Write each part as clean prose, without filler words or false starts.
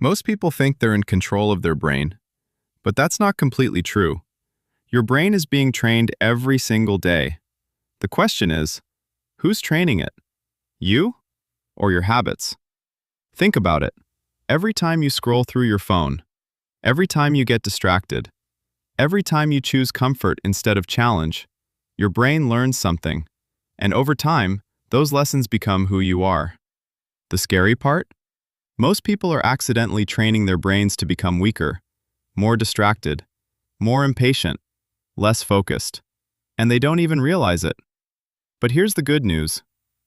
Most people think they're in control of their brain, but that's not completely true. Your brain is being trained every single day. The question is, who's training it? You or your habits? Think about it. Every time you scroll through your phone, every time you get distracted, every time you choose comfort instead of challenge, your brain learns something, and over time, those lessons become who you are. The scary part? Most people are accidentally training their brains to become weaker, more distracted, more impatient, less focused, and they don't even realize it. But here's the good news.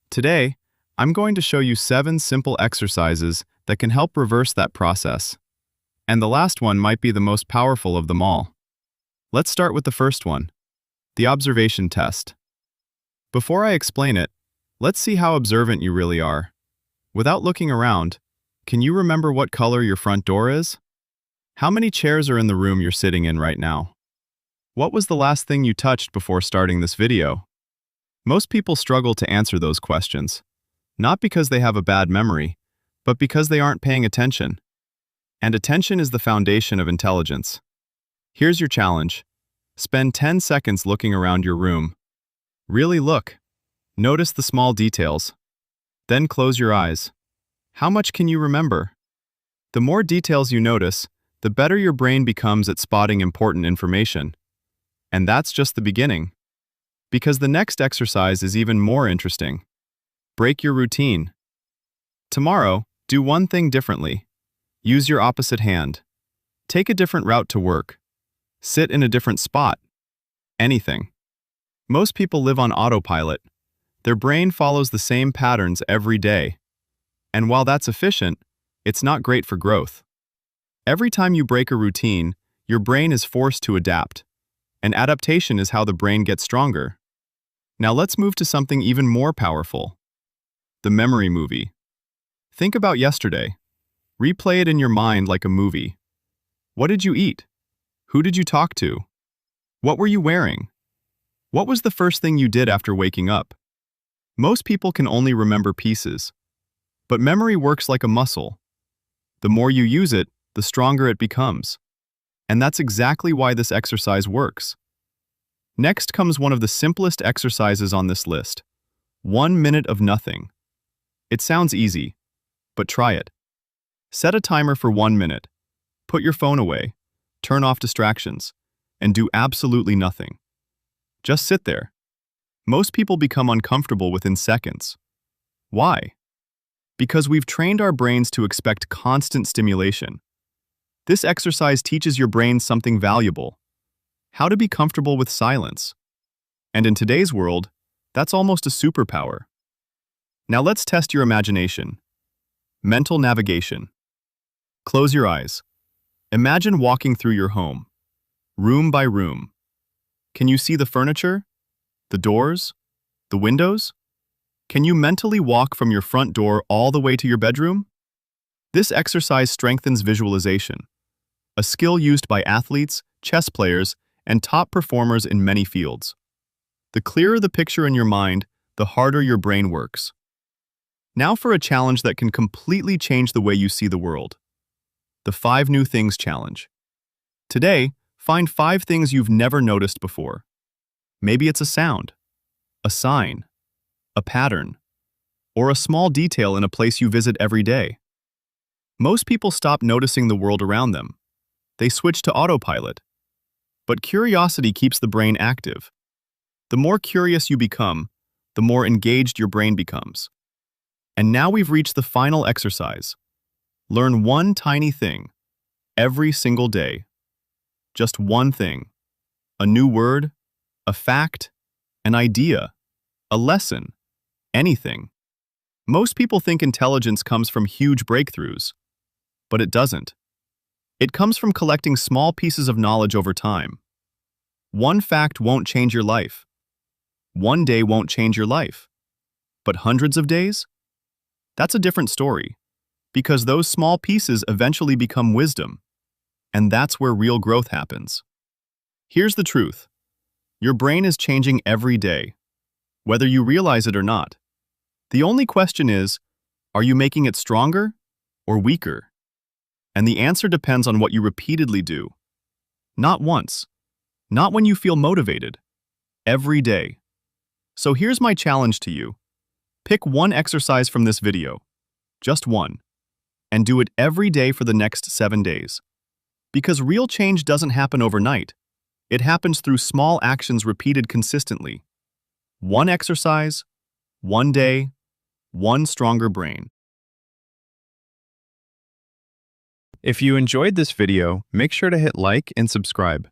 Today, I'm going to show you 7 simple exercises that can help reverse that process. And the last one might be the most powerful of them all. Let's start with the first one, the observation test. Before I explain it, let's see how observant you really are. Without looking around, can you remember what color your front door is? How many chairs are in the room you're sitting in right now? What was the last thing you touched before starting this video? Most people struggle to answer those questions, not because they have a bad memory, but because they aren't paying attention. And attention is the foundation of intelligence. Here's your challenge. Spend 10 seconds looking around your room. Really look. Notice the small details. Then close your eyes. How much can you remember? The more details you notice, the better your brain becomes at spotting important information. And that's just the beginning. Because the next exercise is even more interesting. Break your routine. Tomorrow, do one thing differently. Use your opposite hand. Take a different route to work. Sit in a different spot. Anything. Most people live on autopilot. Their brain follows the same patterns every day. And while that's efficient, it's not great for growth. Every time you break a routine, your brain is forced to adapt. And adaptation is how the brain gets stronger. Now let's move to something even more powerful. The memory movie. Think about yesterday. Replay it in your mind like a movie. What did you eat? Who did you talk to? What were you wearing? What was the first thing you did after waking up? Most people can only remember pieces. But memory works like a muscle. The more you use it, the stronger it becomes. And that's exactly why this exercise works. Next comes one of the simplest exercises on this list. 1 minute of nothing. It sounds easy, but try it. Set a timer for 1 minute. Put your phone away, turn off distractions, and do absolutely nothing. Just sit there. Most people become uncomfortable within seconds. Why? Because we've trained our brains to expect constant stimulation. This exercise teaches your brain something valuable: how to be comfortable with silence. And in today's world, that's almost a superpower. Now let's test your imagination. Mental navigation. Close your eyes. Imagine walking through your home, room by room. Can you see the furniture? The doors? The windows? Can you mentally walk from your front door all the way to your bedroom? This exercise strengthens visualization, a skill used by athletes, chess players, and top performers in many fields. The clearer the picture in your mind, the harder your brain works. Now for a challenge that can completely change the way you see the world. The 5 New Things Challenge. Today, find 5 things you've never noticed before. Maybe it's a sound, a sign, a pattern, or a small detail in a place you visit every day. Most people stop noticing the world around them. They switch to autopilot. But curiosity keeps the brain active. The more curious you become, the more engaged your brain becomes. And now we've reached the final exercise. Learn one tiny thing every single day. Just one thing. A new word, a fact, an idea, a lesson, anything. Most people think intelligence comes from huge breakthroughs, but it doesn't. It comes from collecting small pieces of knowledge over time. One fact won't change your life. One day won't change your life. But hundreds of days? That's a different story, because those small pieces eventually become wisdom, and that's where real growth happens. Here's the truth. Your brain is changing every day, whether you realize it or not. The only question is, are you making it stronger or weaker? And the answer depends on what you repeatedly do. Not once. Not when you feel motivated. Every day. So here's my challenge to you. Pick one exercise from this video. Just one. And do it every day for the next 7 days. Because real change doesn't happen overnight. It happens through small actions repeated consistently. One exercise, one day, one stronger brain. If you enjoyed this video, make sure to hit like and subscribe.